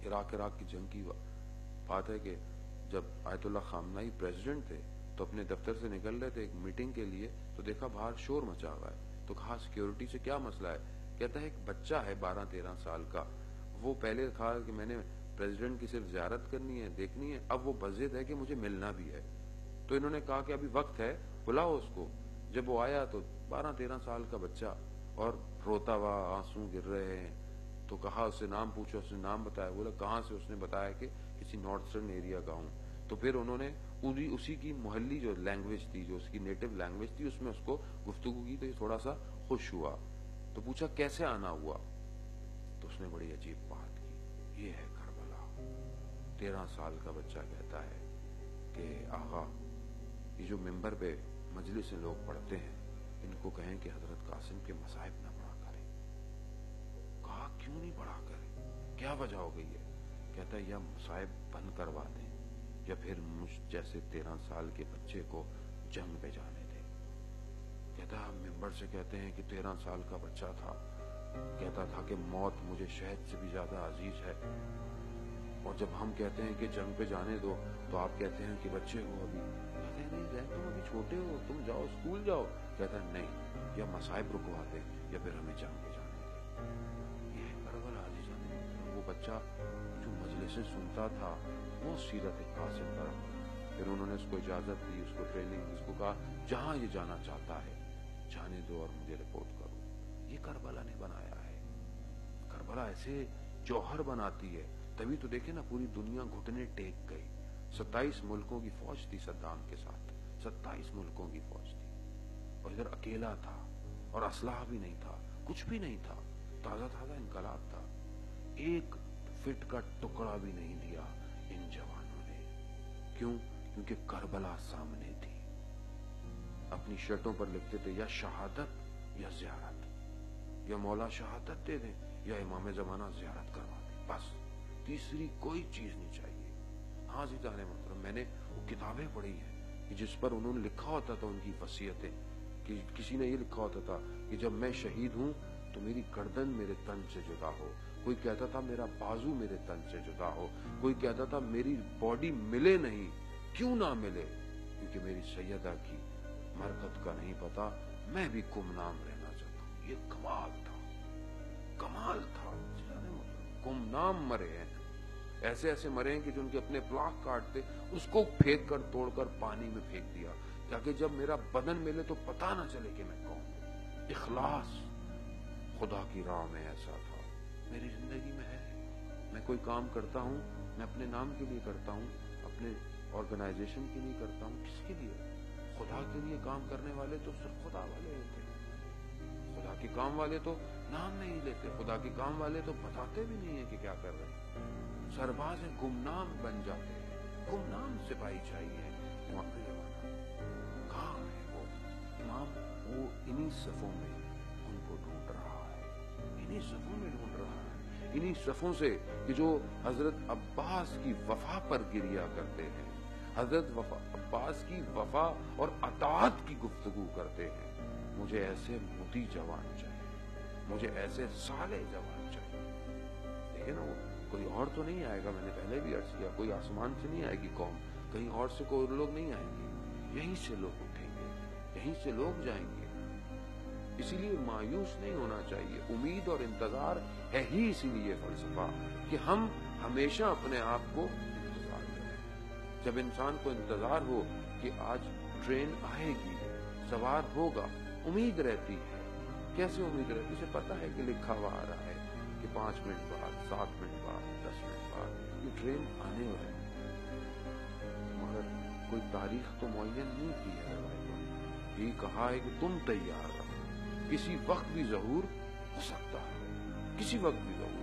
عراق کی جنگ کی بات ہے کہ جب آیت اللہ خامنائی پریزیڈنٹ تھے تو اپنے دفتر سے نکل رہے تھے ایک میٹنگ کے لیے، تو دیکھا باہر شور مچا ہوا ہے، تو کہا سیکیورٹی سے کیا مسئلہ ہے؟ کہتا ہے ایک بچہ ہے 12-13 سال کا، وہ پہلے کہا کہ میں نے پریزیڈنٹ کی صرف زیارت کرنی ہے، دیکھنی ہے، اب وہ بضد ہے کہ مجھے ملنا بھی ہے۔ تو انہوں نے کہا کہ ابھی وقت ہے، بلاؤ اس کو۔ جب وہ آیا تو 12-13 سال کا بچہ اور روتا ہوا، آنسو گر رہے ہیں، تو کہا اس سے نام پوچھو، اس نے نام بتایا، بولا کہاں سے؟ اس نے بتایا کہ کسی نارتھرن ایریا کا ہوں۔ تو پھر انہوں نے اسی کی محلی جو لینگویج تھی، جو اس کی نیٹو لینگویج تھی، اس میں اس کو گفتگو کی، تو یہ تھوڑا سا خوش ہوا۔ تو پوچھا کیسے آنا ہوا؟ تو اس نے بڑی عجیب بات کی، یہ ہے کربلا۔ 13 سال کا بچہ کہتا ہے کہ آغا، یہ جو ممبر پہ مجلس سے لوگ پڑھتے ہیں، ان کو کہیں کہ حضرت قاسم کے مصائب نہ پڑھا کریں۔ کہا کیوں نہیں پڑھا کریں؟ کیا وجہ ہو گئی ہے؟ کہتا ہے یا مصائب بند کروا دیں یا پھر مجھ جیسے 13 سال کے بچے کو جنگ پہ جانے دیں۔ کہتا ہے ممبر سے کہتے ہیں کہ 13 سال کا بچہ تھا، کہتا تھا کہ موت مجھے شہد سے بھی زیادہ عزیز ہے، اور جب ہم کہتے ہیں کہ جنگ پہ جانے دو تو آپ کہتے ہیں کہ بچے ہو ابھی۔ کہتے ہیں نہیں رہ، تم ابھی چھوٹے ہو، تم جاؤ اسکول جاؤ۔ کہتا ہے نہیں، یا مصائب رکوا دیں یا پھر ہمیں جنگ پہ جانے دیں۔ یہ کربلا عزیزان محترم، وہ بچہ جو مجلسیں سنتا تھا، وہ سیرت قاسم پر عمل۔ پھر انہوں نے اس کو اجازت دی، اس کو ٹریننگ، اس کو کہا جہاں یہ جانا چاہتا ہے جانے دو اور مجھے رپورٹ کرو۔ یہ کربلا نے بنایا ہے۔ کربلا ایسے جوہر بناتی ہے، تبھی تو دیکھیں نا پوری دنیا گھٹنے ٹیک گئی۔ 27 ملکوں کی فوج تھی صدام کے ساتھ، 27 ملکوں کی فوج تھی، اور ادھر اکیلا تھا اور اسلحہ بھی نہیں تھا، کچھ بھی نہیں تھا، تازہ تازہ انقلاب تھا۔ ایک فٹ کا ٹکڑا بھی نہیں دیا ان جوانوں نے۔ کیوں؟ کیونکہ کربلا سامنے تھی۔ اپنی شرٹوں پر لکھتے تھے یا شہادت یا زیارت، یا مولا شہادت دے دیں یا امام زمانہ زیارت کروا دیں، بس تیسری کوئی چیز نہیں چاہیے۔ ہاں عزیزان محترم، میں نے وہ کتابیں پڑھی ہیں کہ جس پر انہوں نے لکھا ہوتا تھا ان کی وصیتیں، کہ کسی نے یہ لکھا ہوتا تھا کہ جب میں شہید ہوں تو میری گردن میرے تن سے جدا ہو، کوئی کہتا تھا میرا بازو میرے تن سے جدا ہو، کوئی کہتا تھا میری باڈی ملے نہیں، کیوں نہ ملے؟ کیونکہ میری سیدہ کی مرکت کا نہیں پتا، میں بھی گمنام رہنا چاہتا ہوں۔ یہ کمال تھا، کمال تھا، گمنام مرے ہیں، ایسے ایسے مرے ہیں کہ جو ان کے اپنے پلاک کاٹتے اس کو پھینک کر توڑ کر پانی میں پھینک دیا، تاکہ جب میرا بدن ملے تو پتہ نہ چلے کہ میں کون ہوں۔ اخلاص خدا کی راہ میں ایسا تھا، میری زندگی میں ہے۔ میں کوئی کام کرتا ہوں، میں اپنے نام کے لیے کرتا ہوں، اپنے آرگنائزیشن کے لیے کرتا ہوں، کس کے لیے؟ خدا کے لیے کام کرنے والے تو صرف خدا والے ہوتے ہیں۔ خدا کے کام والے تو نام نہیں لیتے، خدا کے کام والے تو بتاتے بھی نہیں ہیں کہ کیا کر رہے ہیں۔ سرباز گمنام بن جاتے ہیں، گمنام سپاہی چاہیے۔ کہاں ہے وہ امام؟ وہ انہی صفوں میں ان کو ڈھونڈ رہا ہے، انہی صفوں میں ڈھونڈ رہا ہے، انہی صفوں سے کہ جو حضرت عباس کی وفا پر گریا کرتے ہیں، حضرت عباس کی وفا اور اطاعت کی گفتگو کرتے ہیں۔ مجھے ایسے موتی جوان چاہیے، مجھے ایسے صالح جوان چاہیے۔ دیکھیں نا، وہ کوئی اور تو نہیں آئے گا، میں نے پہلے بھی عرض کیا، کوئی آسمان سے نہیں آئے گی قوم، کہیں اور سے کوئی لوگ نہیں آئیں گے، یہیں سے لوگ اٹھیں گے، یہیں سے لوگ جائیں گے۔ اسی لیے مایوس نہیں ہونا چاہیے، امید اور انتظار ہے ہی اسی لیے فلسفہ کہ ہم ہمیشہ اپنے آپ کو انتظار کریں۔ جب انسان کو انتظار ہو کہ آج ٹرین آئے گی، سوار ہوگا، امید رہتی ہے۔ کیسے امید رہتی؟ اسے پتا ہے کہ لکھا ہوا آ رہا ہے کہ 5 منٹ بعد، 7 منٹ بعد، 10 منٹ بعد یہ ٹرین آنے والی ہے، مگر کوئی تاریخ تو معین نہیں کی ہے روایتوں نے۔ یہ کہا ہے کہ تم تیار رہو، کسی وقت بھی ظہور ہو سکتا ہے، کسی وقت بھی ظہور